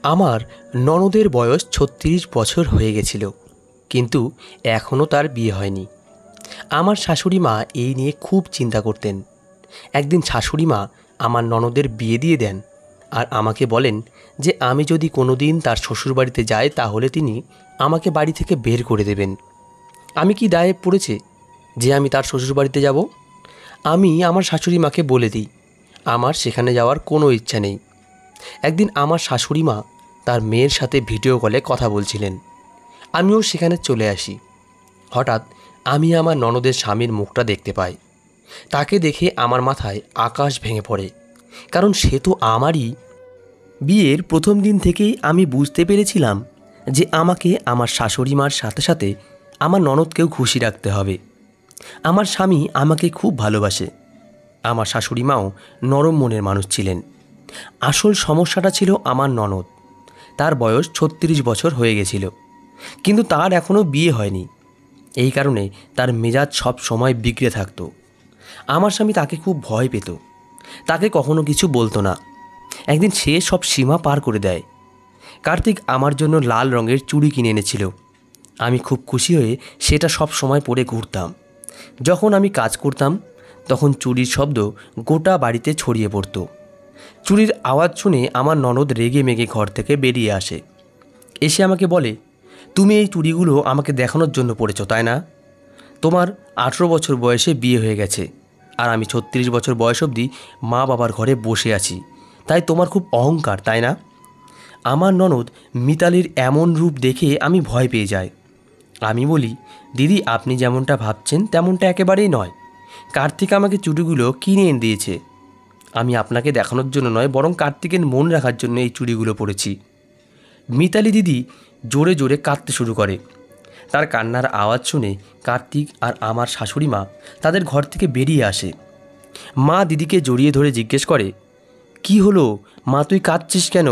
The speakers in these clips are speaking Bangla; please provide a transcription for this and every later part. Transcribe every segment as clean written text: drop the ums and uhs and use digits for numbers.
আমার ননদের বয়স ৩৬ বছর হয়ে গেছিল, কিন্তু এখনও তার বিয়ে হয়নি। আমার শাশুড়ি মা এই নিয়ে খুব চিন্তা করতেন। একদিন শাশুড়ি মা আমার ননদের বিয়ে দিয়ে দেন আর আমাকে বলেন যে আমি যদি কোনো দিন তার শ্বশুরবাড়িতে যাই তাহলে তিনি আমাকে বাড়ি থেকে বের করে দেবেন। আমি কি দায়ে পড়েছে যে আমি তার শ্বশুরবাড়িতে যাব? আমি আমার শাশুড়ি মাকে বলে দিই আমার সেখানে যাওয়ার কোনো ইচ্ছা নেই। একদিন আমার শাশুড়ি মা তার মেয়ের সাথে ভিডিও কলে কথা বলছিলেন। আমিও সেখানে চলে আসি। হঠাৎ আমি আমার ননদের স্বামীর মুখটা দেখতে পাই। তাকে দেখে আমার মাথায় আকাশ ভেঙে পড়ে, কারণ সে তো আমারই। বিয়ের প্রথম দিন থেকেই আমি বুঝতে পেরেছিলাম যে আমাকে আমার শাশুড়ি মার সাথে সাথে আমার ননদকেও খুশি রাখতে হবে। আমার স্বামী আমাকে খুব ভালোবাসে। আমার শাশুড়ি মাও নরম মনের মানুষ ছিলেন। আসল সমস্যাটা ছিল আমার ননদ। তার বয়স ৩৬ বছর হয়ে গেছিল, কিন্তু তার এখনও বিয়ে হয়নি। এই কারণে তার মেজাজ সব সময় বিগড়ে থাকতো। আমার স্বামী তাকে খুব ভয় পেত, তাকে কখনো কিছু বলতো না। একদিন সে সব সীমা পার করে দেয়। কার্তিক আমার জন্য লাল রঙের চুড়ি কিনে এনেছিল। আমি খুব খুশি হয়ে সেটা সব সময় পরে ঘুরতাম। যখন আমি কাজ করতাম তখন চুড়ির শব্দ গোটা বাড়িতে ছড়িয়ে পড়ত। চুড়ির আওয়াজ শুনে আমার ননদ রেগে মেগে ঘর থেকে বেরিয়ে আসে। এসে আমাকে বলে, তুমি এই চুড়িগুলো আমাকে দেখানোর জন্য পড়েছো, তাই না? তোমার ১৮ বছর বয়সে বিয়ে হয়ে গেছে, আর আমি ৩৬ বছর বয়স অবধি মা বাবার ঘরে বসে আছি, তাই তোমার খুব অহংকার, তাই না? আমার ননদ মিতালির এমন রূপ দেখে আমি ভয় পেয়ে যাই। আমি বলি, দিদি, আপনি যেমনটা ভাবছেন তেমনটা একেবারেই নয়। কার্তিক আমাকে চুড়িগুলো কিনে এনে দিয়েছে। আমি আপনাকে দেখানোর জন্য নয়, বরং কার্তিকের মন রাখার জন্য এই চুড়িগুলো পরেছি। মিতালি দিদি জোরে জোরে কাঁদতে শুরু করে। তার কান্নার আওয়াজ শুনে কার্তিক আর আমার শাশুড়ি মা তাদের ঘর থেকে বেরিয়ে আসে। মা দিদিকে জড়িয়ে ধরে জিজ্ঞেস করে, কি হলো মা, তুই কাঁদছিস কেন?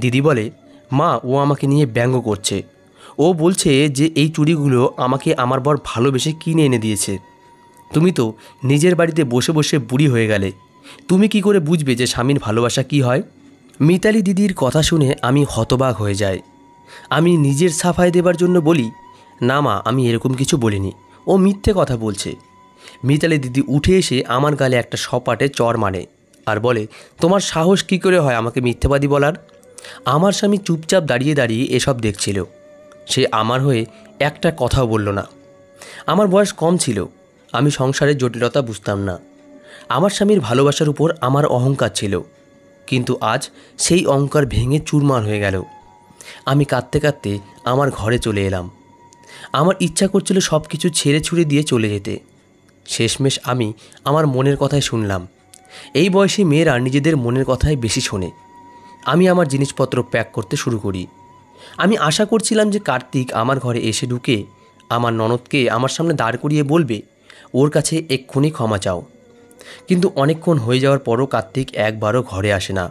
দিদি বলে, মা, ও আমাকে নিয়ে ব্যঙ্গ করছে। ও বলছে যে এই চুড়িগুলো আমাকে আমার বর ভালোবেসে কিনে এনে দিয়েছে। তুমি তো নিজের বাড়িতে বসে বসে বুড়ি হয়ে গেলে, তুমি কি করে বুঝবে যে স্বামীর ভালোবাসা কি হয়? মিতালি দিদির কথা শুনে আমি হতবাক হয়ে যাই। আমি নিজের সাফাই দেবার জন্য বলি, না মা, আমি এরকম কিছু বলিনি, ও মিথ্যে কথা বলছে। মিতালি দিদি উঠে এসে আমার গালে একটা সপাটে চড় মারে আর বলে, তোমার সাহস কী করে হয় আমাকে মিথ্যেবাদী বলার? আমার স্বামী চুপচাপ দাঁড়িয়ে দাঁড়িয়ে এসব দেখছিল। সে আমার হয়ে একটা কথাও বলল না। আমার বয়স কম ছিল, আমি সংসারের জটিলতা বুঝতাম না। আমার স্বামীর ভালোবাসার উপর আমার অহংকার ছিল, কিন্তু আজ সেই অহংকার ভেঙে চুরমার হয়ে গেল। আমি কাঁদতে কাঁদতে আমার ঘরে চলে এলাম। আমার ইচ্ছা করছিল সব কিছু ছেড়ে ছুড়ে দিয়ে চলে যেতে। শেষমেশ আমি আমার মনের কথাই শুনলাম। এই বয়সী মেয়েরা নিজেদের মনের কথাই বেশি শোনে। আমি আমার জিনিসপত্র প্যাক করতে শুরু করি। আমি আশা করছিলাম যে কার্তিক আমার ঘরে এসে ঢুকে আমার ননদকে আমার সামনে দাঁড় করিয়ে বলবে, ওর কাছে এক্ষুনি ক্ষমা চাও। কিন্তু অনেকক্ষণ হয়ে যাওয়ার পরও কার্তিক একবারও ঘরে আসে না।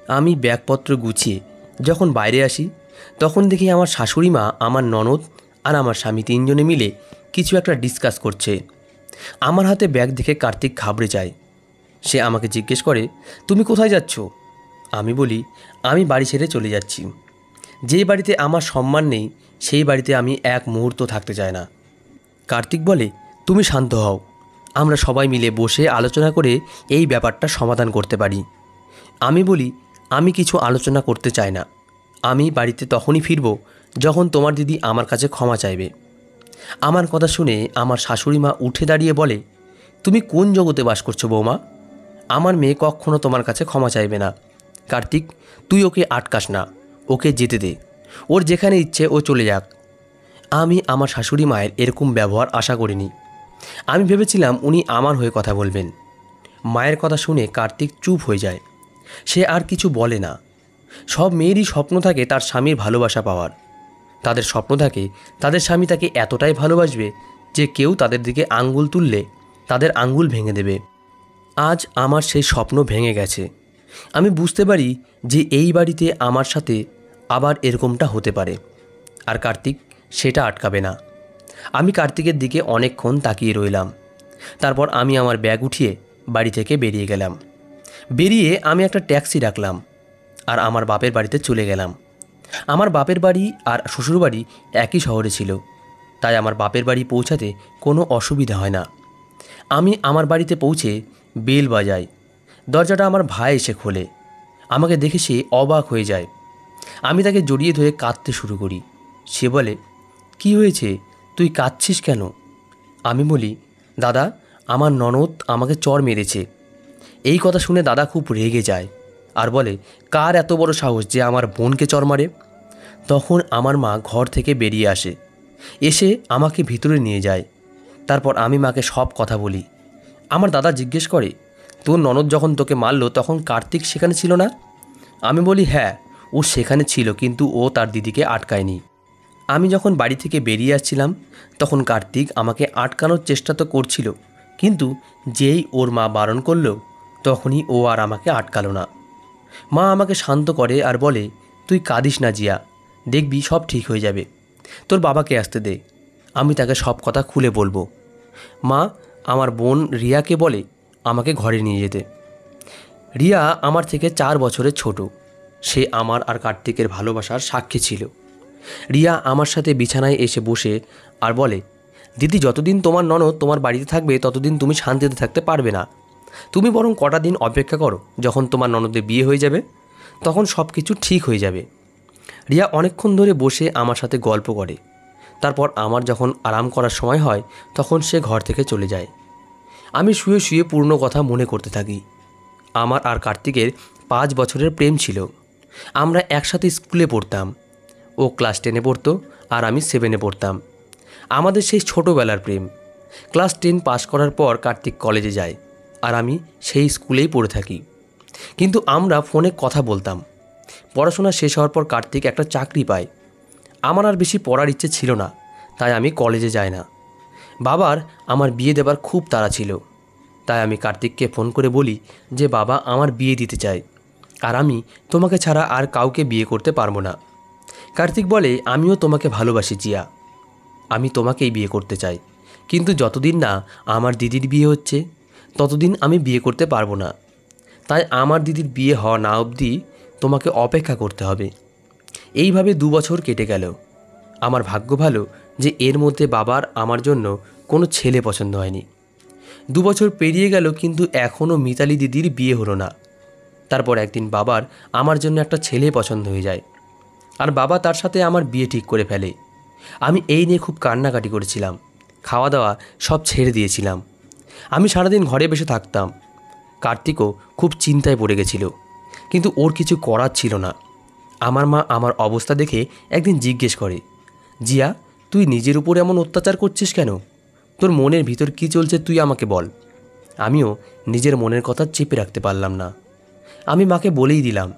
আমি ব্যাগপত্র গুছিয়ে যখন বাইরে আসি তখন দেখি আমার শাশুড়ি মা, আমার ননদ আর আমার স্বামী তিনজনে মিলে কিছু একটা ডিসকাস করছে। আমার হাতে ব্যাগ দেখে কার্তিক ঘাবড়ে যায়। সে আমাকে জিজ্ঞেস করে, তুমি কোথায় যাচ্ছ? আমি বলি, আমি বাড়ি ছেড়ে চলে যাচ্ছি। যেই বাড়িতে আমার সম্মান নেই সেই বাড়িতে আমি এক মুহূর্ত থাকতে চাই না। কার্তিক বলে, তুমি শান্ত হও, আমরা সবাই মিলে বসে আলোচনা করে এই ব্যাপারটা সমাধান করতে পারি। আমি বলি, আমি কিছু আলোচনা করতে চাই না। আমি বাড়িতে তখনই ফিরব যখন তোমার দিদি আমার কাছে ক্ষমা চাইবে। আমার কথা শুনে আমার শাশুড়ি মা উঠে দাঁড়িয়ে বলে, তুমি কোন জগতে বাস করছো বৌমা? আমার মেয়ে কখনো তোমার কাছে ক্ষমা চাইবে না। কার্তিক, তুই ওকে আটকাস না, ওকে যেতে দে, ওর যেখানে ইচ্ছে ও চলে যাক। আমি আমার শাশুড়ি মায়ের এরকম ব্যবহার আশা করিনি। আমি ভেবেছিলাম উনি আমার হয়ে কথা বলবেন। মায়ের কথা শুনে কার্তিক চুপ হয়ে যায়। সে আর কিছু বলে না। সব মেয়েরই স্বপ্ন থাকে তার স্বামীর ভালোবাসা পাওয়ার। তাদের স্বপ্ন থাকে তাদের স্বামী তাকে এতটাই ভালোবাসবে যে কেউ তাদের দিকে আঙ্গুল তুললে তাদের আঙ্গুল ভেঙে দেবে। আজ আমার সেই স্বপ্ন ভেঙে গেছে। আমি বুঝতে পারি যে এই বাড়িতে আমার সাথে আবার এরকমটা হতে পারে, আর কার্তিক সেটা আটকাবে না। আমি কার্তিকের দিকে অনেকক্ষণ তাকিয়ে রইলাম। তারপর আমি আমার ব্যাগ উঠিয়ে বাড়ি থেকে বেরিয়ে গেলাম। বেরিয়ে আমি একটা ট্যাক্সি ডাকলাম। আর আমার বাপের বাড়িতে চলে গেলাম। আমার বাপের বাড়ি আর শ্বশুরবাড়ি একই শহরে ছিল, তাই আমার বাপের বাড়ি পৌঁছাতে কোনো অসুবিধা হয় না। আমি আমার বাড়িতে পৌঁছে বেল বাজাই। দরজাটা আমার ভাই এসে খোলে। আমাকে দেখে সে অবাক হয়ে যায়। আমি তাকে জড়িয়ে ধরে কাঁদতে শুরু করি। সে বলে, কি হয়েছে, তুই কাঁদছিস কেন? আমি বলি, দাদা, আমার ননদ আমাকে চড় মেরেছে। এই কথা শুনে দাদা খুব রেগে যায় আর বলে, কার এত বড় সাহস যে আমার বোনকে চড় মারে? তখন আমার মা ঘর থেকে বেরিয়ে আসে, এসে আমাকে ভিতরে নিয়ে যায়। তারপর আমি মাকে সব কথা বলি। আমার দাদা জিজ্ঞেস করে, তোর ননদ যখন তোকে মারলো তখন কার্তিক সেখানে ছিল না? আমি বলি, হ্যাঁ, ও সেখানে ছিল, কিন্তু ও তার দিদিকে আটকায়নি। আমি যখন বাড়ি থেকে বেরিয়ে আসছিলাম তখন কার্তিক আমাকে আটকানোর চেষ্টা তো করছিল, কিন্তু যেই ওর মা বারণ করলো তখনই ও আর আমাকে আটকালো না। মা আমাকে শান্ত করে আর বলে, তুই কাঁদিস না জিয়া, দেখবি সব ঠিক হয়ে যাবে। তোর বাবাকে আসতে দে, আমি তাকে সব কথা খুলে বলবো। মা আমার বোন রিয়াকে বলে আমাকে ঘরে নিয়ে যেতে। রিয়া আমার থেকে 4 বছরের ছোট। সে আমার আর কার্তিকের ভালোবাসার সাক্ষী ছিল। রিয়া আমার সাথে বিছানায় এসে বসে আর বলে, দিদি, যতদিন তোমার ননদ তোমার বাড়িতে থাকবে ততদিন তুমি শান্তিতে থাকতে পারবে না। তুমি বরং কটা দিন অপেক্ষা করো, যখন তোমার ননদের বিয়ে হয়ে যাবে তখন সব কিছু ঠিক হয়ে যাবে। রিয়া অনেকক্ষণ ধরে বসে আমার সাথে গল্প করে। তারপর আমার যখন আরাম করার সময় হয় তখন সে ঘর থেকে চলে যায়। আমি শুয়ে শুয়ে পুরনো কথা মনে করতে থাকি। আমার আর কার্তিকের 5 বছরের প্রেম ছিল। আমরা একসাথে স্কুলে পড়তাম। ও ক্লাস 10-এ পড়তো আর আমি 7-এ পড়তাম। আমাদের সেই ছোটোবেলার প্রেম। ক্লাস 10 পাস করার পর কার্তিক কলেজে যায় আর আমি সেই স্কুলেই পড়ে থাকি। কিন্তু আমরা ফোনে কথা বলতাম। পড়াশোনা শেষ হওয়ার পর কার্তিক একটা চাকরি পায়। আমার আর বেশি পড়ার ইচ্ছে ছিল না, তাই আমি কলেজে যাই না। বাবার আমার বিয়ে দেবার খুব তাড়া ছিল, তাই আমি কার্তিককে ফোন করে বলি যে বাবা আমার বিয়ে দিতে চায় আর আমি তোমাকে ছাড়া আর কাউকে বিয়ে করতে পারবো না। কার্তিক বলে, আমিও তোমাকে ভালোবাসি জিয়া, আমি তোমাকেই বিয়ে করতে চাই, কিন্তু যতদিন না আমার দিদির বিয়ে হচ্ছে ততদিন আমি বিয়ে করতে পারবো না। তাই আমার দিদির বিয়ে হওয়া না অবধি তোমাকে অপেক্ষা করতে হবে। এইভাবে 2 বছর কেটে গেল। আমার ভাগ্য ভালো যে এর মধ্যে বাবার আমার জন্য কোনো ছেলে পছন্দ হয়নি। 2 বছর পেরিয়ে গেল, কিন্তু এখনও মিতালি দিদির বিয়ে হলো না। তারপর একদিন বাবার আমার জন্য একটা ছেলে পছন্দ হয়ে যায় আর বাবা তার সাথে আমার বিয়ে ঠিক করে ফেলে। আমি এই নিয়ে খুব কান্নাকাটি করেছিলাম, খাওয়া দাওয়া সব ছেড়ে দিয়েছিলাম। আমি সারাদিন ঘরে বসে থাকতাম। কার্তিকও খুব চিন্তায় পড়ে গেছিল, কিন্তু ওর কিছু করার ছিল না। আমার মা আমার অবস্থা দেখে একদিন জিজ্ঞেস করে, জিয়া, তুই নিজের উপর এমন অত্যাচার করছিস কেন? তোর মনের ভিতর কী চলছে তুই আমাকে বল। আমিও নিজের মনের কথা চেপে রাখতে পারলাম না। আমি মাকে বলেই দিলাম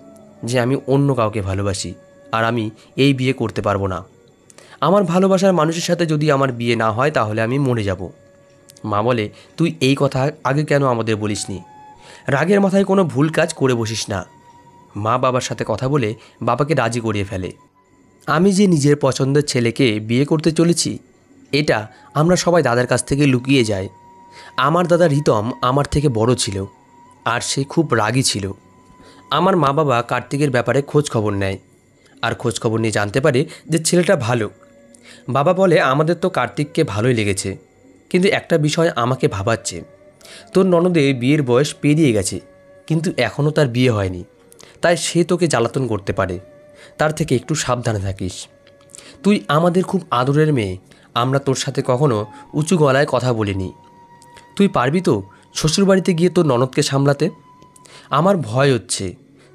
যে আমি অন্য কাউকে ভালোবাসি আর আমি এই বিয়ে করতে পারবো না। আমার ভালোবাসার মানুষের সাথে যদি আমার বিয়ে না হয় তাহলে আমি মরে যাব। মা বলে, তুই এই কথা আগে কেন আমাদের বলিসনি? রাগের মাথায় কোনো ভুল কাজ করে বসিস না। মা বাবার সাথে কথা বলে বাবাকে রাজি করিয়ে ফেলে। আমি যে নিজের পছন্দের ছেলেকে বিয়ে করতে চলেছি এটা আমরা সবাই দাদার কাছ থেকে লুকিয়ে যাই। আমার দাদা রিতম আমার থেকে বড় ছিল আর সে খুব রাগী ছিল। আমার মা বাবা কার্তিকের ব্যাপারে খোঁজ খবর নেয় আর খোঁজ খবর নিয়ে জানতে পারে যে ছেলেটা ভালো। বাবা বলে, আমাদের তো কার্তিককে ভালোই লেগেছে, কিন্তু একটা বিষয় আমাকে ভাবাচ্ছে। তোর ননদের বিয়ের বয়স পেরিয়ে গেছে, কিন্তু এখনও তার বিয়ে হয়নি, তাই সে তোকে জ্বালাতন করতে পারে। তার থেকে একটু সাবধানে থাকিস। তুই আমাদের খুব আদরের মেয়ে, আমরা তোর সাথে কখনো উঁচু গলায় কথা বলিনি। তুই পারবি তো শ্বশুরবাড়িতে গিয়ে তোর ননদকে সামলাতে? আমার ভয় হচ্ছে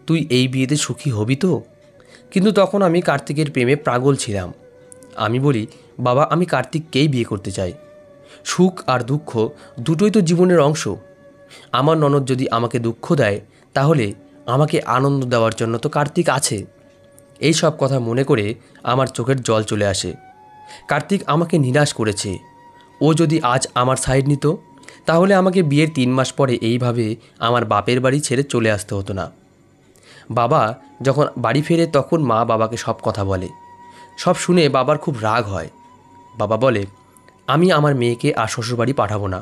তুই এই বিয়েতে সুখী হবি তো? কিন্তু তখন আমি কার্তিকের প্রেমে পাগল ছিলাম। আমি বলি, বাবা, আমি কার্তিককেই বিয়ে করতে চাই। সুখ আর দুঃখ দুটোই তো জীবনের অংশ। আমার ননদ যদি আমাকে দুঃখ দেয় তাহলে আমাকে আনন্দ দেওয়ার জন্য তো কার্তিক আছে। এই সব কথা মনে করে আমার চোখের জল চলে আসে। কার্তিক আমাকে নিরাশ করেছে। ও যদি আজ আমার সাইড নিত তাহলে আমাকে বিয়ের 3 মাস পরে এইভাবে আমার বাপের বাড়ি ছেড়ে চলে আসতে হতো না। বাবা যখন বাড়ি ফেরে তখন মা বাবাকে সব কথা বলে। সব শুনে বাবার খুব রাগ হয়। বাবা বলে, আমি আমার মেয়েকে আর শ্বশুরবাড়ি পাঠাবো না।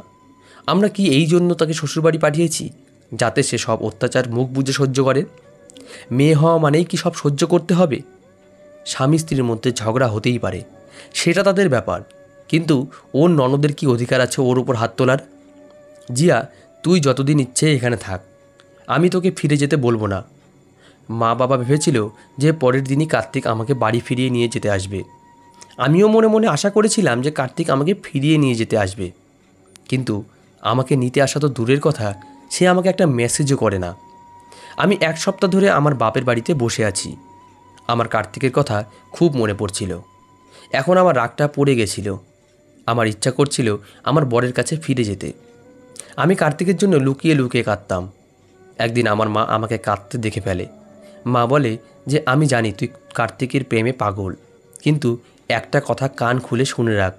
আমরা কি এই জন্য তাকে শ্বশুরবাড়ি পাঠিয়েছি যাতে সে সব অত্যাচার মুখ বুজে সহ্য করে? মেয়ে হওয়া মানেই কি সব সহ্য করতে হবে? স্বামী স্ত্রীর মধ্যে ঝগড়া হতেই পারে, সেটা তাদের ব্যাপার, কিন্তু ওর ননদের কি অধিকার আছে ওর উপর হাত তোলার? জিয়া, তুই যতদিন ইচ্ছে এখানে থাক, আমি তোকে ফিরে যেতে বলবো না। মা বাবা ভেবেছিল যে পরের দিনই কার্তিক আমাকে বাড়ি ফিরিয়ে নিয়ে যেতে আসবে। আমিও মনে মনে আশা করেছিলাম যে কার্তিক আমাকে ফিরিয়ে নিয়ে যেতে আসবে, কিন্তু আমাকে নিতে আসা তো দূরের কথা, সে আমাকে একটা মেসেজও করে না। আমি 1 সপ্তাহ ধরে আমার বাপের বাড়িতে বসে আছি। আমার কার্তিকের কথা খুব মনে পড়ছিল। এখন আমার রাগটা পড়ে গেছিল। আমার ইচ্ছা করছিল আমার বরের কাছে ফিরে যেতে। আমি কার্তিকের জন্য লুকিয়ে লুকিয়ে কাঁদতাম। একদিন আমার মা আমাকে কাঁদতে দেখে ফেলে। মা বলে যে আমি জানি তুই কার্তিকের প্রেমে পাগল, কিন্তু একটা কথা কান খুলে শুনে রাখ,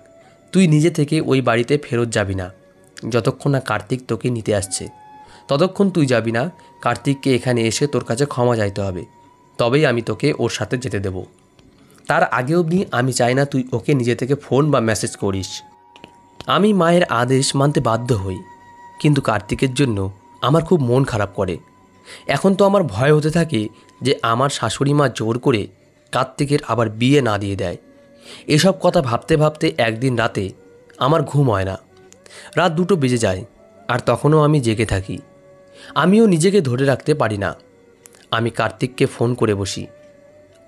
তুই নিজে থেকে ওই বাড়িতে ফেরত যাবি না। যতক্ষণ না কার্তিক তোকে নিতে আসছে ততক্ষণ তুই যাবি না। কার্তিককে এখানে এসে তোর কাছে ক্ষমা চাইতে হবে, তবেই আমি তোকে ওর সাথে যেতে দেব। তার আগে অবধি আমি চাই না তুই ওকে নিজে থেকে ফোন বা মেসেজ করিস। আমি মায়ের আদেশ মানতে বাধ্য হই, কিন্তু কার্তিকের জন্য আমার খুব মন খারাপ করে। এখন তো আমার ভয় হতে থাকে যে আমার শাশুড়ি মা জোর করে কার্তিকের আবার বিয়ে না দিয়ে দেয়। এসব কথা ভাবতে ভাবতে একদিন রাতে আমার ঘুম হয় না। রাত 2টো বেজে যায়, আর তখনও আমি জেগে থাকি। আমিও নিজেকে ধরে রাখতে পারি না। আমি কার্তিককে ফোন করে বসি,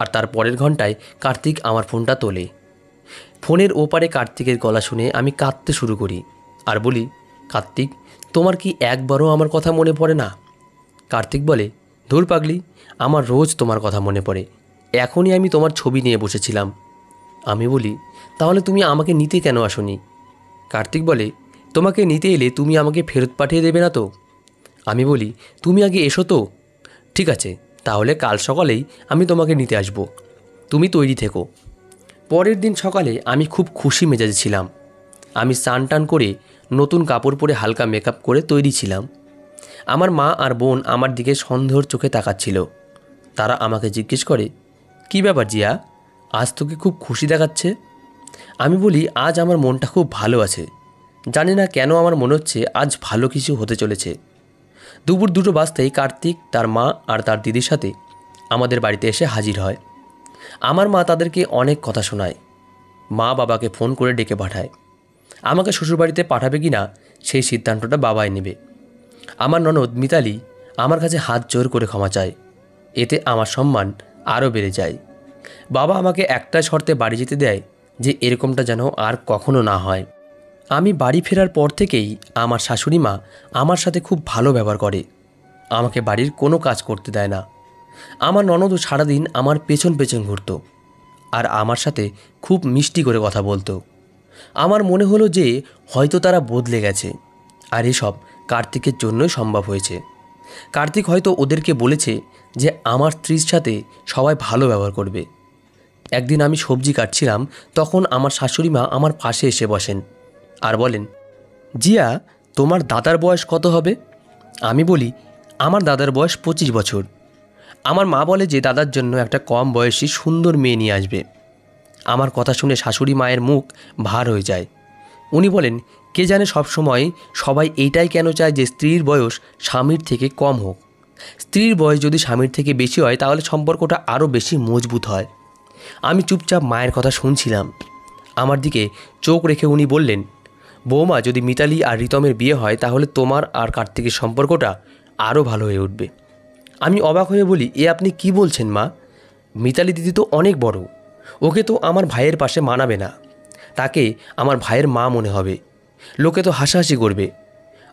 আর তার পরের ঘন্টায় কার্তিক আমার ফোনটা তোলে। ফোনের ওপারে কার্তিকের গলা শুনে আমি কাঁদতে শুরু করি আর বলি, কার্তিক, তোমার কি একবারও আমার কথা মনে পড়ে না? কার্তিক বলে, ধুর পাগলি, আমার রোজ তোমার কথা মনে পড়ে, এখনই আমি তোমার ছবি নিয়ে বসেছিলাম। আমি বলি, তাহলে তুমি আমাকে নিতে কেন আসোনি? কার্তিক বলে, তোমাকে নিতে এলে তুমি আমাকে ফেরত পাঠিয়ে দেবে না তো? আমি বলি, তুমি আগে এসো তো। ঠিক আছে, তাহলে কাল সকালেই আমি তোমাকে নিতে আসব, তুমি তৈরি থেকো। পরের দিন সকালে আমি খুব খুশি মেজাজে ছিলাম। আমি স্নান টান করে নতুন কাপড় পরে হালকা মেকআপ করে তৈরি ছিলাম। আমার মা আর বোন আমার দিকে সন্দেহর চোখে তাকাচ্ছিল। তারা আমাকে জিজ্ঞেস করে, কী ব্যাপার জিয়া, আজ তোকে খুব খুশি দেখাচ্ছে? আমি বলি, আজ আমার মনটা খুব ভালো আছে। জানি না কেন আমার মনে হচ্ছে আজ ভালো কিছু হতে চলেছে। দুপুর 2টো বাজতেই কার্তিক, তার মা আর তার দিদির সাথে আমাদের বাড়িতে এসে হাজির হয়। আমার মা তাদেরকে অনেক কথা শোনায়। মা বাবাকে ফোন করে ডেকে পাঠায়। আমাকে শ্বশুরবাড়িতে পাঠাবে কি না সেই সিদ্ধান্তটা বাবাই নেবে। আমার ননদ মিতালি আমার কাছে হাত জোর করে ক্ষমা চায়। এতে আমার সম্মান আরও বেড়ে যায়। বাবা আমাকে একটা শর্তে বাড়ি যেতে দেয়, যে এরকমটা যেন আর কখনো না হয়। আমি বাড়ি ফেরার পর থেকেই আমার শাশুড়ি মা আমার সাথে খুব ভালো ব্যবহার করে। আমাকে বাড়ির কোনো কাজ করতে দেয় না। আমার ননদও সারাদিন আমার পেছন পেছন ঘুরত, আর আমার সাথে খুব মিষ্টি করে কথা বলতো। আমার মনে হলো যে হয়তো তারা বদলে গেছে, আর এসব কার্তিকের জন্যই সম্ভব হয়েছে। কার্তিক হয়তো ওদেরকে বলেছে যে আমার স্ত্রীর সাথে সবাই ভালো ব্যবহার করবে। একদিন আমি সবজি কাটছিলাম, তখন আমার শাশুড়ি মা আমার পাশে এসে বসেন আর বলেন, জিয়া, তোমার দাদার বয়স কত হবে? আমি বলি, আমার দাদার বয়স 25 বছর। আমার মা বলে যে দাদার জন্য একটা কম বয়সী সুন্দর মেয়ে নিয়ে আসবে। আমার কথা শুনে শাশুড়ি মায়ের মুখ ভার হয়ে যায়। উনি বলেন, কে জানে সবসময় সবাই এইটাই কেন চায় যে স্ত্রীর বয়স স্বামীর থেকে কম হোক। স্ত্রীর বয়স যদি স্বামীর থেকে বেশি হয় তাহলে সম্পর্কটা আরও বেশি মজবুত হয়। আমি চুপচাপ মায়ের কথা শুনছিলাম। আমার দিকে চোখ রেখে উনি বললেন, বৌমা, যদি মিতালি আর রিতমের বিয়ে হয় তাহলে তোমার আর কার্তিকের সম্পর্কটা আরও ভালো হয়ে উঠবে। আমি অবাক হয়ে বলি, এ আপনি কি বলছেন মা? মিতালি দিদি তো অনেক বড়, ওকে তো আমার ভাইয়ের পাশে মানাবে না। তাকে আমার ভাইয়ের মা মনে হবে, লোকে তো হাসাহাসি করবে।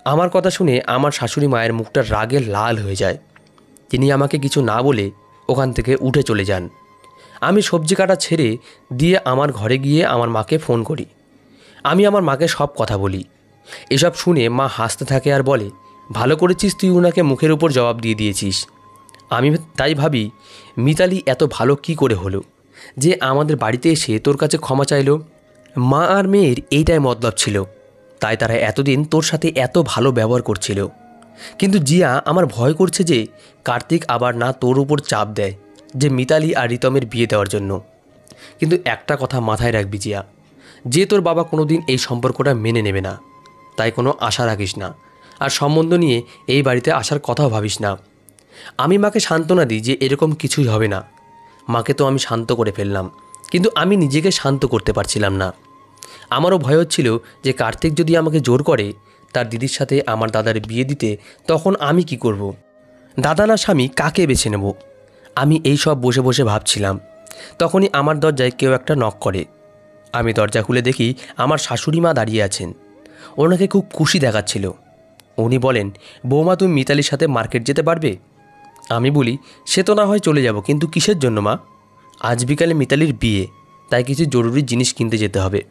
আমার কথা শুনে আমার শাশুড়ি মায়ের মুখটা রাগে লাল হয়ে যায়। তিনি আমাকে কিছু না বলে ওখান থেকে উঠে চলে যান। আমি সবজি কাটা ছেড়ে দিয়ে আমার ঘরে গিয়ে আমার মাকে ফোন করি। আমি আমার মাকে সব কথা বলি। এসব শুনে মা হাসতে থাকে আর বলে, ভালো করেছিস তুই ওনাকে মুখের উপর জবাব দিয়ে দিয়েছিস। আমি তাই ভাবি, মিতালি এত ভালো কি করে হলো যে আমাদের বাড়িতে এসে তোর কাছে ক্ষমা চাইলো? মা আর মেয়ের এইটাই মতলব ছিল, তাই তারা এতদিন তোর সাথে এত ভালো ব্যবহার করছিল। কিন্তু জিয়া, আমার ভয় করছে যে কার্তিক আবার না তোর উপর চাপ দেয় যে মিতালি আর রিতমের বিয়ে দেওয়ার জন্য। কিন্তু একটা কথা মাথায় রাখবি জিয়া, যে তোর বাবা কোনো দিন এই সম্পর্কটা মেনে নেবে না, তাই কোনো আশা রাখিস না। আর সম্বন্ধ নিয়ে এই বাড়িতে আসার কথাও ভাবিস না। আমি মাকে সান্ত্বনা দিই যে এরকম কিছুই হবে না। মাকে তো আমি শান্ত করে ফেললাম, কিন্তু আমি নিজেকে শান্ত করতে পারছিলাম না। আমারও ভয় হচ্ছিল যে কার্তিক যদি আমাকে জোর করে তার দিদির সাথে আমার দাদার বিয়ে দিতে, তখন আমি কি করব? দাদা না স্বামী, কাকে বেছে নেব? আমি এই সব বসে বসে ভাবছিলাম। তখনই আমার দরজায় কেউ একটা নক করে। আমি দরজা খুলে দেখি আমার শাশুড়ি মা দাঁড়িয়ে আছেন। ওনাকে খুব খুশি দেখাচ্ছিল। উনি বলেন, বৌমা তুমি মিতালির সাথে মার্কেট যেতে পারবে? আমি বলি, সে তো না হয় চলে যাব, কিন্তু কিসের জন্য মা? আজ বিকালে মিতালির বিয়ে, তাই কিছু জরুরি জিনিস কিনতে যেতে হবে।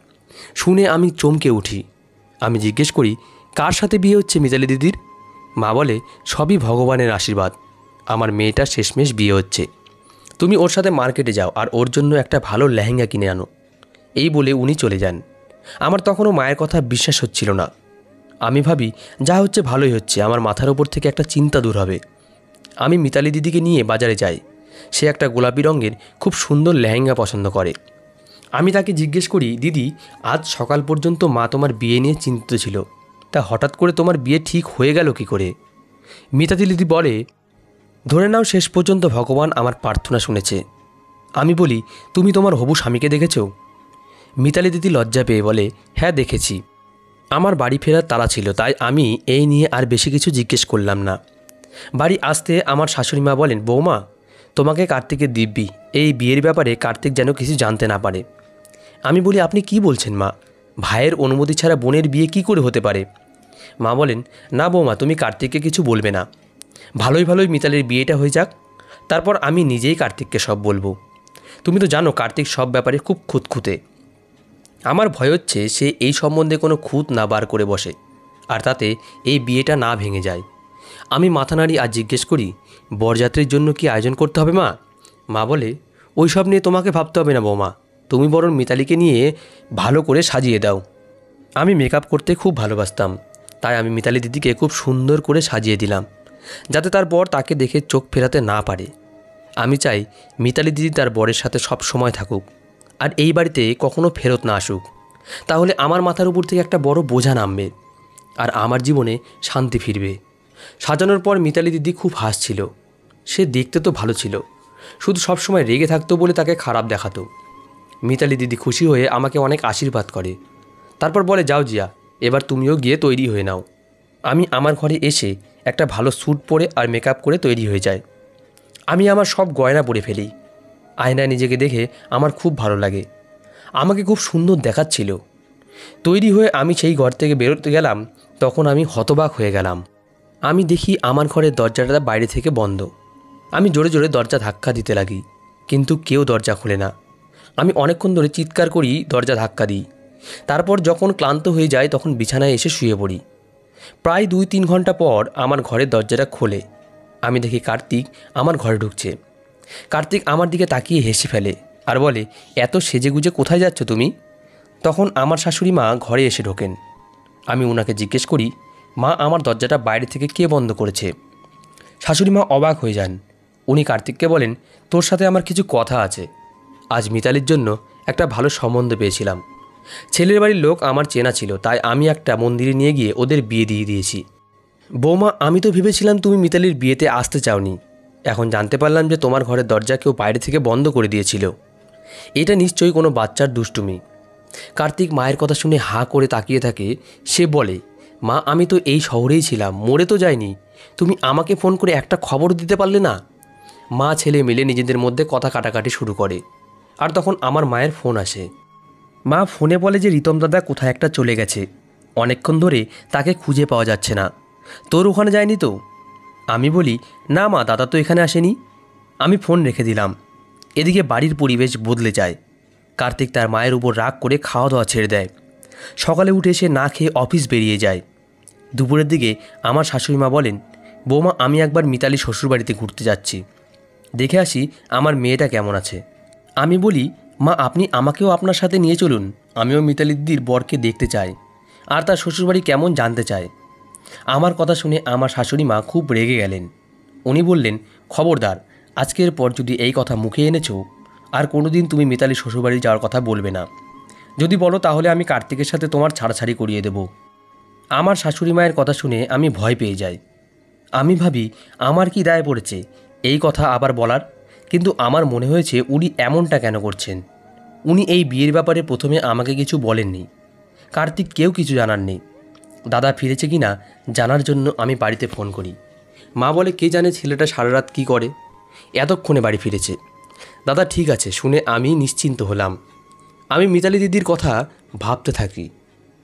শুনে আমি চমকে উঠি। আমি জিজ্ঞেস করি, কার সাথে বিয়ে হচ্ছে মিতালি দিদির? মা বলে, সবই ভগবানের আশীর্বাদ, আমার মেয়েটার শেষমেশ বিয়ে হচ্ছে। তুমি ওর সাথে মার্কেটে যাও আর ওর জন্য একটা ভালো লেহেঙ্গা কিনে আনো। এই বলে উনি চলে যান। আমার তখনও মায়ের কথা বিশ্বাস হচ্ছিল না। আমি ভাবি, যা হচ্ছে ভালোই হচ্ছে, আমার মাথার ওপর থেকে একটা চিন্তা দূর হবে। আমি মিতালি দিদিকে নিয়ে বাজারে যাই। সে একটা গোলাপি রঙের খুব সুন্দর লেহেঙ্গা পছন্দ করে। আমি তাকে জিজ্ঞেস করি, দিদি, আজ সকাল পর্যন্ত মা তোমার বিয়ে নিয়ে চিন্তিত ছিল, তা হঠাৎ করে তোমার বিয়ে ঠিক হয়ে গেল কি করে? মিতালি দিদি বলে, ধরে নাও শেষ পর্যন্ত ভগবান আমার প্রার্থনা শুনেছে। আমি বলি, তুমি তোমার হবু স্বামীকে দেখেছ? মিতালি দিদি লজ্জা পেয়ে বলে, হ্যাঁ দেখেছি। আমার বাড়ি ফেরার তাড়া ছিল, তাই আমি এই নিয়ে আর বেশি কিছু জিজ্ঞেস করলাম না। বাড়ি আসতে আমার শাশুড়ি মা বলেন, বৌমা, তোমাকে কার্তিকের দিব্যি, এই বিয়ের ব্যাপারে কার্তিক যেন কিছু জানতে না পারে। আমি বলি, আপনি কি বলছেন মা? ভাইয়ের অনুমতি ছাড়া বোনের বিয়ে কি করে হতে পারে? মা বলেন, না বৌমা, তুমি কার্তিককে কিছু বলবে না। ভালোই ভালোই মিতালির বিয়েটা হয়ে যাক, তারপর আমি নিজেই কার্তিককে সব বলবো। তুমি তো জানো কার্তিক সব ব্যাপারে খুব খুঁতখুঁতে। আমার ভয় হচ্ছে সে এই সম্বন্ধে কোনো খুঁত না বার করে বসে, আর তাতে এই বিয়েটা না ভেঙে যায়। আমি মাথা নাড়ি আর জিজ্ঞেস করি, বরযাত্রীর জন্য কি আয়োজন করতে হবে মা? মা বলে, ওই সব নিয়ে তোমাকে ভাবতে হবে না বৌমা, তুমি বরং মিতালিকে নিয়ে ভালো করে সাজিয়ে দাও। আমি মেকআপ করতে খুব ভালোবাসতাম, তাই আমি মিতালি দিদিকে খুব সুন্দর করে সাজিয়ে দিলাম, যাতে তার বর তাকে দেখে চোখ ফেরাতে না পারে। আমি চাই মিতালি দিদি তার বরের সাথে সব সময় থাকুক, আর এই বাড়িতে কখনো ফেরত না আসুক। তাহলে আমার মাথার উপর থেকে একটা বড় বোঝা নামবে, আর আমার জীবনে শান্তি ফিরবে। সাজানোর পর মিতালি দিদি খুব হাসছিল। সে দেখতে তো ভালো ছিল, শুধু সবসময় রেগে থাকতো বলে তাকে খারাপ দেখাতো। মিতালি দিদি খুশি হয়ে আমাকে অনেক আশীর্বাদ করে, তারপর বলে, যাও জিয়া, এবার তুমিও গিয়ে তৈরি হয়ে নাও। আমি আমার ঘরে এসে একটা ভালো স্যুট পরে আর মেকআপ করে তৈরি হয়ে যায়। আমি আমার সব গয়না পরে ফেলি। আয়নায় নিজেকে দেখে আমার খুব ভালো লাগে, আমাকে খুব সুন্দর দেখাচ্ছিল। তৈরি হয়ে আমি সেই ঘর থেকে বেরোতে গেলাম, তখন আমি হতবাক হয়ে গেলাম। আমি দেখি আমার ঘরের দরজাটা বাইরে থেকে বন্ধ। আমি জোরে জোরে দরজা ধাক্কা দিতে লাগি, কিন্তু কেউ দরজা খোলে না। আমি অনেকক্ষণ ধরে চিৎকার করি, দরজা ধাক্কা দিই। তারপর যখন ক্লান্ত হয়ে যায় তখন বিছানায় এসে শুয়ে পড়ি। প্রায় 2-3 ঘন্টা পর আমার ঘরের দরজাটা খোলে। আমি দেখি কার্তিক আমার ঘরে ঢুকছে। কার্তিক আমার দিকে তাকিয়ে হেসে ফেলে আর বলে, এত সেজেগুজে কোথায় যাচ্ছ তুমি? তখন আমার শাশুড়ি মা ঘরে এসে ঢোকেন। আমি ওনাকে জিজ্ঞেস করি, মা, আমার দরজাটা বাইরে থেকে কে বন্ধ করেছে? শাশুড়ি মা অবাক হয়ে যান। উনি কার্তিককে বলেন, তোর সাথে আমার কিছু কথা আছে। আজ মিতালির জন্য একটা ভালো সম্বন্ধ পেয়েছিলাম। ছেলের বাড়ির লোক আমার চেনা ছিল, তাই আমি একটা মন্দিরে নিয়ে গিয়ে ওদের বিয়ে দিয়ে দিয়েছি। বৌমা, আমি তো ভেবেছিলাম তুমি মিতালির বিয়েতে আসতে চাওনি। এখন জানতে পারলাম যে তোমার ঘরের দরজা কেউ বাইরে থেকে বন্ধ করে দিয়েছিল। এটা নিশ্চয়ই কোনো বাচ্চার দুষ্টুমি। কার্তিক মায়ের কথা শুনে হাঁ করে তাকিয়ে থাকে। সে বলে, মা, আমি তো এই শহরেই ছিলাম, মরে তো যাইনি। তুমি আমাকে ফোন করে একটা খবর দিতে পারলে না? মা ছেলে মিলে নিজেদের মধ্যে কথা কাটাকাটি শুরু করে। আর তখন আমার মায়ের ফোন আসে। মা ফোনে বলে যে রিতম দাদা কোথায় একটা চলে গেছে, অনেকক্ষণ ধরে তাকে খুঁজে পাওয়া যাচ্ছে না। তোর ওখানে যায়নি তো? আমি বলি, না মা, দাদা তো এখানে আসেনি। আমি ফোন রেখে দিলাম। এদিকে বাড়ির পরিবেশ বদলে যায়। কার্তিক তার মায়ের উপর রাগ করে খাওয়া দাওয়া ছেড়ে দেয়। সকালে উঠে সে না খেয়ে অফিস বেরিয়ে যায়। দুপুরের দিকে আমার শাশুড়ি মা বলেন, বৌমা, আমি একবার মিতালি শ্বশুরবাড়িতে ঘুরতে যাচ্ছি, দেখে আসি আমার মেয়েটা কেমন আছে। আমি বলি, মা, আপনি আমাকেও আপনার সাথে নিয়ে চলুন, আমিও মিতালি দিদির বরকে দেখতে চাই আর তার শ্বশুরবাড়ি কেমন জানতে চাই। আমার কথা শুনে আমার শাশুড়ি মা খুব রেগে গেলেন। উনি বললেন, খবরদার, আজকের পর যদি এই কথা মুখে এনেছো আর কোনো দিন তুমি মিতালি শ্বশুরবাড়ি যাওয়ার কথা বলবে না। যদি বলো তাহলে আমি কার্তিকের সাথে তোমার ছাড়াছাড়ি করিয়ে দেব। আমার শাশুড়ি মায়ের কথা শুনে আমি ভয় পেয়ে যাই। আমি ভাবি আমার কি দায় পড়েছে এই কথা আবার বলার, কিন্তু আমার মনে হয়েছে উনি এমনটা কেন করছেন। উনি এই বিয়ের ব্যাপারে প্রথমে আমাকে কিছু বলেননি, কার্তিক কেউ কিছু জানাননি। দাদা ফিরেছে কি না জানার জন্য আমি বাড়িতে ফোন করি। মা বলে কে জানে ছেলেটা সারা রাত কী করে, এতক্ষণে বাড়ি ফিরেছে। দাদা ঠিক আছে শুনে আমি নিশ্চিন্ত হলাম। আমি মিতালি দিদির কথা ভাবতে থাকি,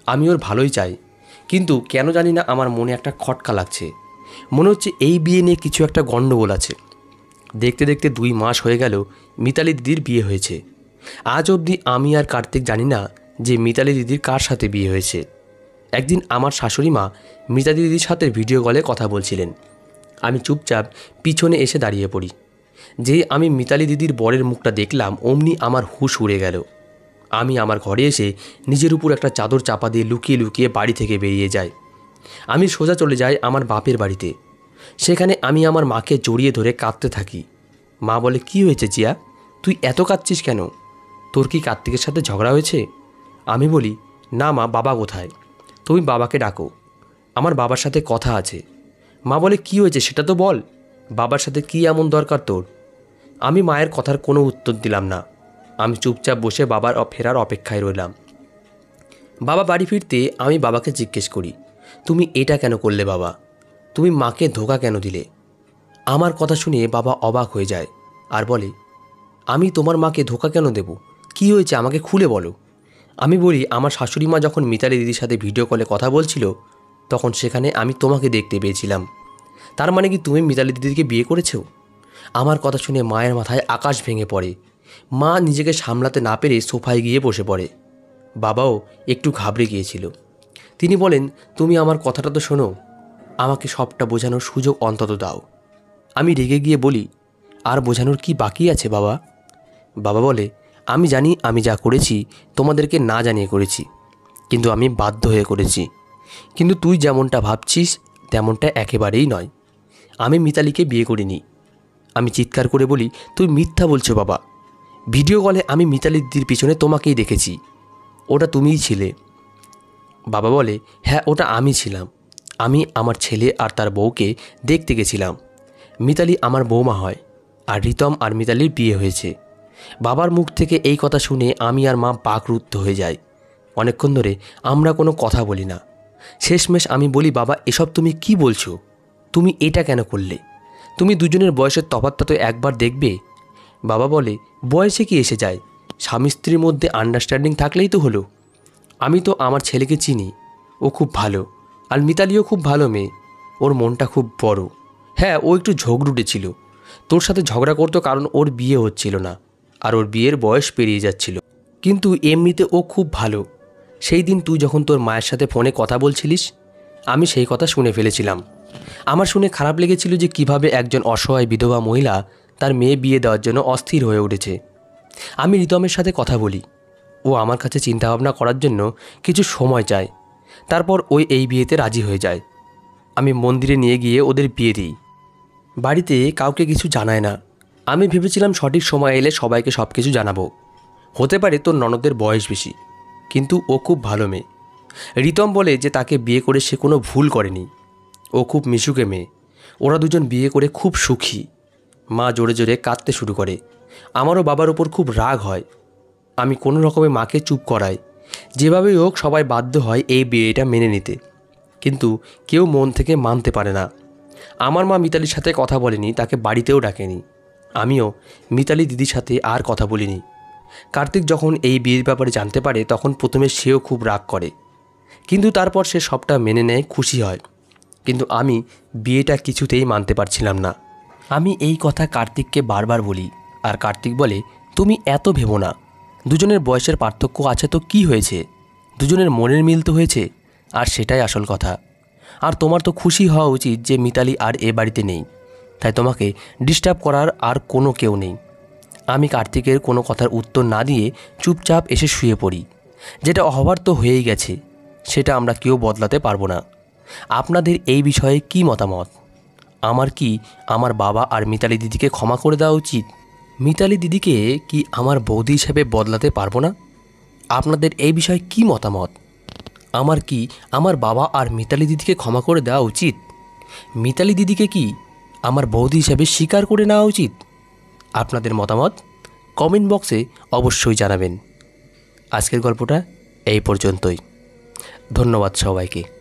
আমি ওর ভালোই চাই, কিন্তু কেন জানি না আমার মনে একটা খটকা লাগছে। মনে হচ্ছে এই বিয়ে নিয়ে কিছু একটা গণ্ডগোল আছে। দেখতে দেখতে 2 মাস হয়ে গেল মিতালি দিদির বিয়ে হয়েছে। আজ অবধি আমি আর কার্তিক জানি না যে মিতালি দিদির কার সাথে বিয়ে হয়েছে। একদিন আমার শাশুড়ি মা মিতালি দিদির সাথে ভিডিও কলে কথা বলছিলেন। আমি চুপচাপ পিছনে এসে দাঁড়িয়ে পড়ি। যেই আমি মিতালি দিদির বরের মুখটা দেখলাম অমনি আমার হুঁশ উড়ে গেল। আমি আমার ঘরে এসে নিজের উপর একটা চাদর চাপা দিয়ে লুকিয়ে লুকিয়ে বাড়ি থেকে বেরিয়ে যাই। আমি সোজা চলে যাই আমার বাপের বাড়িতে। সেখানে আমি আমার মাকে জড়িয়ে ধরে কাঁদতে থাকি। মা বলে কী হয়েছে জিয়া, তুই এত কাঁদছিস কেন? তোর কি কার্তিকের সাথে ঝগড়া হয়েছে? আমি বলি না মা, বাবা কোথায়? তুমি বাবাকে ডাকো, আমার বাবার সাথে কথা আছে। মা বলে কী হয়েছে সেটা তো বল, বাবার সাথে কী এমন দরকার তোর? আমি মায়ের কথার কোনো উত্তর দিলাম না। আমি চুপচাপ বসে বাবার ফেরার অপেক্ষায় রইলাম। বাবা বাড়ি ফিরতে আমি বাবাকে জিজ্ঞেস করি, তুমি এটা কেন করলে বাবা? তুমি মাকে ধোঁকা কেন দিলে? আমার কথা শুনে বাবা অবাক হয়ে যায় আর বলে, আমি তোমার মাকে ধোঁকা কেন দেব? কি হয়েছে আমাকে খুলে বলো। আমি বলি আমার শাশুড়ি মা যখন মিতালি দিদির সাথে ভিডিও কলে কথা বলছিল তখন সেখানে আমি তোমাকে দেখতে পেয়েছিলাম। তার মানে কি তুমি মিতালি দিদিকে বিয়ে করেছো? আমার কথা শুনে মায়ের মাথায় আকাশ ভেঙে পড়ে। মা নিজেকে সামলাতে না পেরে সোফায় গিয়ে বসে পড়ে। বাবাও একটু ঘাবড়ে গিয়েছিল। তিনি বলেন, তুমি আমার কথাটা তো শোনো, আমাকে সবটা বোঝানোর সুযোগ অন্তত দাও। আমি রেগে গিয়ে বলি, আর বোঝানোর কি বাকি আছে বাবা? বাবা বলে, আমি জানি আমি যা করেছি তোমাদেরকে না জানিয়ে করেছি, কিন্তু আমি বাধ্য হয়ে করেছি। কিন্তু তুই যেমনটা ভাবছিস তেমনটা একেবারেই নয়। আমি মিতালিকে বিয়ে করিনি। আমি চিৎকার করে বলি, তুই মিথ্যা বলছো বাবা। ভিডিও কলে আমি মিতালি দিদির পিছনে তোমাকেই দেখেছি, ওটা তুমিই ছিলে। বাবা বলে, হ্যাঁ ওটা আমি ছিলাম। আমি আমার ছেলে আর তার বউকে দেখতে গেছিলাম। মিতালি আমার বৌমা হয় আর রিতম আর মিতালির বিয়ে হয়েছে। বাবার মুখ থেকে এই কথা শুনে আমি আর মা বাকরুদ্ধ হয়ে যাই। অনেকক্ষণ ধরে আমরা কোনো কথা বলি না। শেষমেশ আমি বলি, বাবা এসব তুমি কি বলছো? তুমি এটা কেন করলে? তুমি দুজনের বয়সের তফাৎটা তো একবার দেখবে। বাবা বলে, বয়সে কি এসে যায়, স্বামী স্ত্রীর মধ্যে আন্ডারস্ট্যান্ডিং থাকলেই তো হলো। আমি তো আমার ছেলেকে চিনি, ও খুব ভালো, আর মিতালিও খুব ভালো মেয়ে। ওর মনটা খুব বড়। হ্যাঁ ও একটু ঝগড়ুটে ছিল, তোর সাথে ঝগড়া করতো কারণ ওর বিয়ে হচ্ছিল না আর ওর বিয়ের বয়স পেরিয়ে যাচ্ছিল, কিন্তু এমনিতে ও খুব ভালো। সেই দিন তুই যখন তোর মায়ের সাথে ফোনে কথা বলছিলিস আমি সেই কথা শুনে ফেলেছিলাম। আমার শুনে খারাপ লেগেছিল যে কিভাবে একজন অসহায় বিধবা মহিলা তার মেয়ে বিয়ে দেওয়ার জন্য অস্থির হয়ে উঠেছে। আমি রিতমের সাথে কথা বলি, ও আমার কাছে চিন্তাভাবনা করার জন্য কিছু সময় চায়। তারপর ওই এই বিয়েতে রাজি হয়ে যায়। আমি মন্দিরে নিয়ে গিয়ে ওদের বিয়ে দিই। বাড়িতে কাউকে কিছু জানায় না। আমি ভেবেছিলাম সঠিক সময় এলে সবাইকে সব কিছু জানাবো। হতে পারে তোর ননদের বয়স বেশি, কিন্তু ও খুব ভালো মেয়ে। রিতম বলে যে তাকে বিয়ে করে সে কোনো ভুল করেনি, ও খুব মিশুকে মেয়ে। ওরা দুজন বিয়ে করে খুব সুখী। মা জোরে জোরে কাঁদতে শুরু করে। আমারও বাবার ওপর খুব রাগ হয়। আমি কোনো রকমে মাকে চুপ করাই। যেভাবেই হোক সবাই বাধ্য হয় এই বিয়েটা মেনে নিতে, কিন্তু কেউ মন থেকে মানতে পারে না। আমার মা মিতালির সাথে কথা বলেনি, তাকে বাড়িতেও ডাকেনি। আমিও মিতালি দিদির সাথে আর কথা বলিনি। কার্তিক যখন এই বিয়ের ব্যাপারে জানতে পারে তখন প্রথমে সেও খুব রাগ করে, কিন্তু তারপর সে সবটা মেনে নেয়, খুশি হয়। কিন্তু আমি বিয়েটা কিছুতেই মানতে পারছিলাম না। আমি এই কথা কার্তিককে বারবার বলি, আর কার্তিক বলে, তুমি এত ভেবো না, দুজনের বয়সের পার্থক্য আছে তো কি হয়েছে, দুজনের মনের মিল তো হয়েছে, আর সেটাই আসল কথা। আর তোমার তো খুশি হওয়া উচিত যে মিতালি আর এ বাড়িতে নেই, তাই তোমাকে ডিস্টার্ব করার আর কোনো কেউ নেই। আমি কার্তিকের কোনো কথার উত্তর না দিয়ে চুপচাপ এসে শুয়ে পড়ি। যেটা হবার তো হয়েই গেছে, সেটা আমরা কেউ বদলাতে পারবো না। আপনাদের এই বিষয়ে কি মতামত? আমার কি আমার বাবা আর মিতালি দিদিকে ক্ষমা করে দেওয়া উচিত? মিতালি দিদিকে কি আমার বৌদি হিসেবে বদলাতে পারবো না? আপনাদের এই বিষয়ে কি মতামত? আমার কি আমার বাবা আর মিতালি দিদিকে ক্ষমা করে দেওয়া উচিত? মিতালি দিদিকে কি আমার বৌদি হিসাবে স্বীকার করে নেওয়া উচিত? আপনাদের মতামত কমেন্ট বক্সে অবশ্যই জানাবেন। আজকের গল্পটা এই পর্যন্তই। ধন্যবাদ সবাইকে।